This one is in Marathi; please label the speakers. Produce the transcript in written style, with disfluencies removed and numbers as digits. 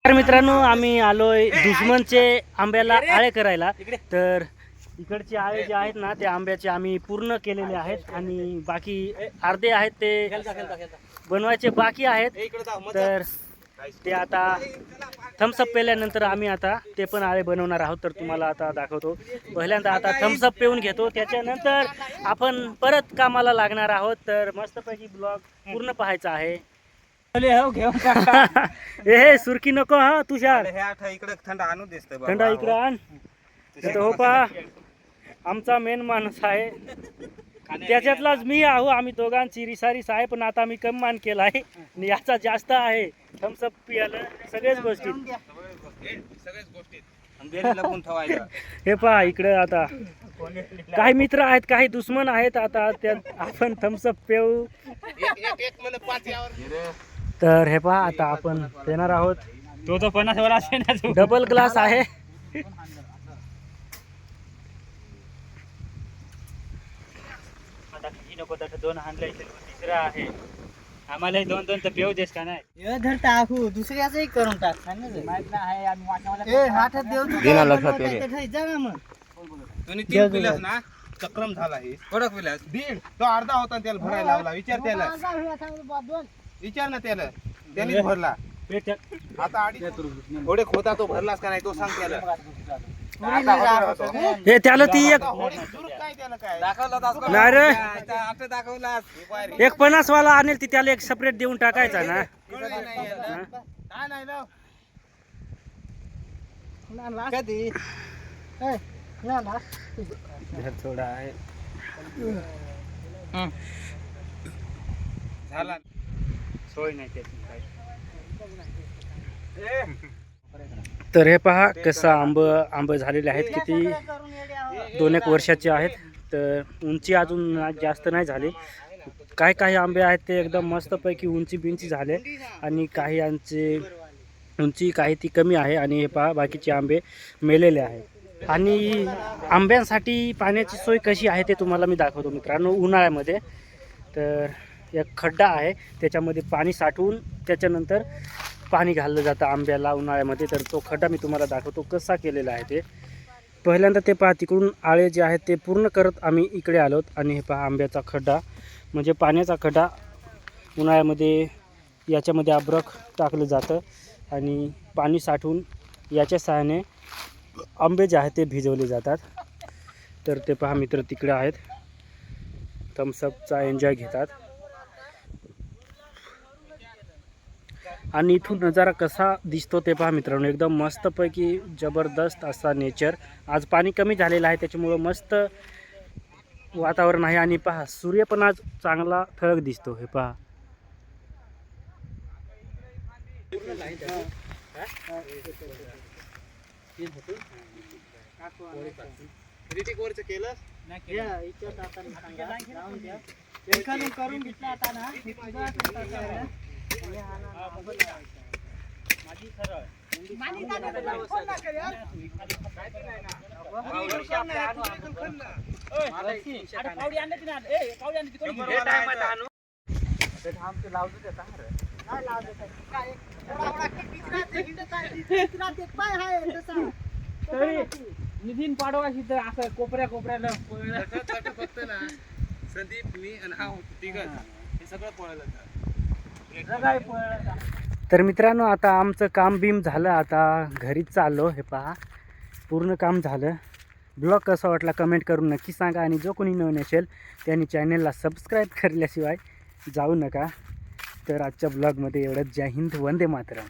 Speaker 1: तर मित्रांनो आम्ही आलोय दुश्मनचे आंब्याला आळे करायला। तर इकडचे आळे जे आहेत ना ते आंब्याचे आम्ही पूर्ण केलेले आहेत आणि बाकी अर्धे आहेत ते बनवायचे बाकी आहेत। तर ते आता थम्सअप पेल्यानंतर आम्ही आता ते पण आळे बनवणार आहोत। तर तुम्हाला आता दाखवतो। पहिल्यांदा आता थम्सअप पिऊन घेतो, त्याच्यानंतर आपण परत कामाला लागणार आहोत। तर मस्तपैकी ब्लॉग पूर्ण पाहायचा आहे। हे सुरकी नको हा तुषार,
Speaker 2: इकडे थंड आणू दिसत
Speaker 1: थंड इकडे आण। हो पा आमचा मेन माणूस आहे, त्याच्यातलाच मी आहो। आम्ही दोघांची रिसारीस आहे, पण आता मी कमी मान केला आहे आणि याचा जास्त आहे। थम्सअप पियाला सगळ्याच गोष्टी हे पहा इकडे आता काही मित्र आहेत, काही दुश्मन आहेत। आता त्यात आपण थम्सअप पिऊ। तर हे पहा आता आपण पिणार आहोत।
Speaker 2: तो 50 वर असेल ना,
Speaker 1: डबल ग्लास आहे।
Speaker 2: नको तर 2 हाणले, तिसरा आहे। आम्हाला 2-2 तर पेऊ देस का नाही।
Speaker 3: हे धर टाकू दुसऱ्याचंही करून टाक
Speaker 2: माहित नाही आम्ही
Speaker 3: ए हातात देऊ तू
Speaker 2: दिना
Speaker 3: काय
Speaker 2: लक्षात
Speaker 3: बनवता
Speaker 2: येईल.
Speaker 3: ते ठेव, जा ना मग
Speaker 4: तुम्ही 3 पिलास ना, चक्रम झाला हे कडक पिलास दीड तो अर्धा होता, त्याला भरायला लावला। विचार त्याला, विचार ना त्याला, त्यानेच भरला। आता अडीच थोडे खोता तो भरलास का नाही तो सांग त्याला।
Speaker 1: हे त्याला ती एक
Speaker 4: काय त्याला काय
Speaker 1: नाही रे,
Speaker 4: आता दाखवलास
Speaker 1: एक 50 वाला आणेल ती त्याला एक सेपरेट देऊन टाकायचा ना।
Speaker 4: काय नाही लाव
Speaker 3: कधी ए, ना ना
Speaker 1: थोडा आहे
Speaker 4: झाला
Speaker 2: सोय नाही त्याची काय।
Speaker 1: तर हे पहा कसं आंब झालेले आहेत, किती 2-1 वर्षाचे आहेत। तर उंची अजून जास्त नाही झाली। काही आंबे आहेत ते एकदम मस्तपैकी उंची बिंची झाले आणि काही यांची उंची काही ती कमी आहे। आणि हे पहा बाकीचे आंबे मेलेले आहेत। आणि आंब्यांसाठी पाण्याची सोय कशी आहे ते तुम्हाला मी दाखवतो मित्रांनो। उन्हाळ्यामध्ये तर एक खड्डा आहे, त्याच्यामध्ये पाणी साठवून त्याच्यानंतर पाणी घाललं जातं आंब्याला उन्हाळ्यामध्ये। तर तो खड्डा मी तुम्हाला दाखवतो कसा केलेला आहे ते। पहिल्यांदा ते पहा तिकडून आळे जे आहेत ते पूर्ण करत आम्ही इकडे आलोत। आणि हे पहा आंब्याचा खड्डा म्हणजे पाण्याचा खड्डा, उन्हाळ्यामध्ये याच्यामध्ये अब्रक टाकलं जातं आणि पाणी साठवून याच्या सहाय्याने आंबे जे आहेत ते भिजवले जातात। तर ते पहा मित्र तिकडे आहेत, थम्सअपचा एन्जॉय घेतात। आणि इथून नजारा कसा दिसतो ते पहा मित्रांनो, एकदम मस्तपैकी जबरदस्त असा नेचर। आज पाणी कमी झालेलं आहे त्याच्यामुळं मस्त वातावरण आहे। आणि पहा सूर्य पण आज चांगला ठळक दिसतो। हे पहा
Speaker 4: वरच केलं
Speaker 3: या इच्छा आता जाऊन द्या एखादं करून घेतलं आता ना हे तुझं असं टाकायला. आणि हा ना
Speaker 2: माझी सरळ नितीन पाडवाशी तर असं कोपऱ्याला
Speaker 4: फक्त ना संदीप मी आणि हा तिघच हे सगळं पळायला
Speaker 1: तर मित्रांनो आता आमचं काम बीम झालं, आता घरीच चाललो। हे पहा पूर्ण काम झालं। ब्लॉग कसा वाटला कमेंट करून नक्की सांगा आणि जो कोणी नवीन असेल त्यांनी चॅनलला सबस्क्राईब केल्याशिवाय जाऊ नका। तर आजच्या ब्लॉगमध्ये एवढंच। जय हिंद, वंदे मातरम।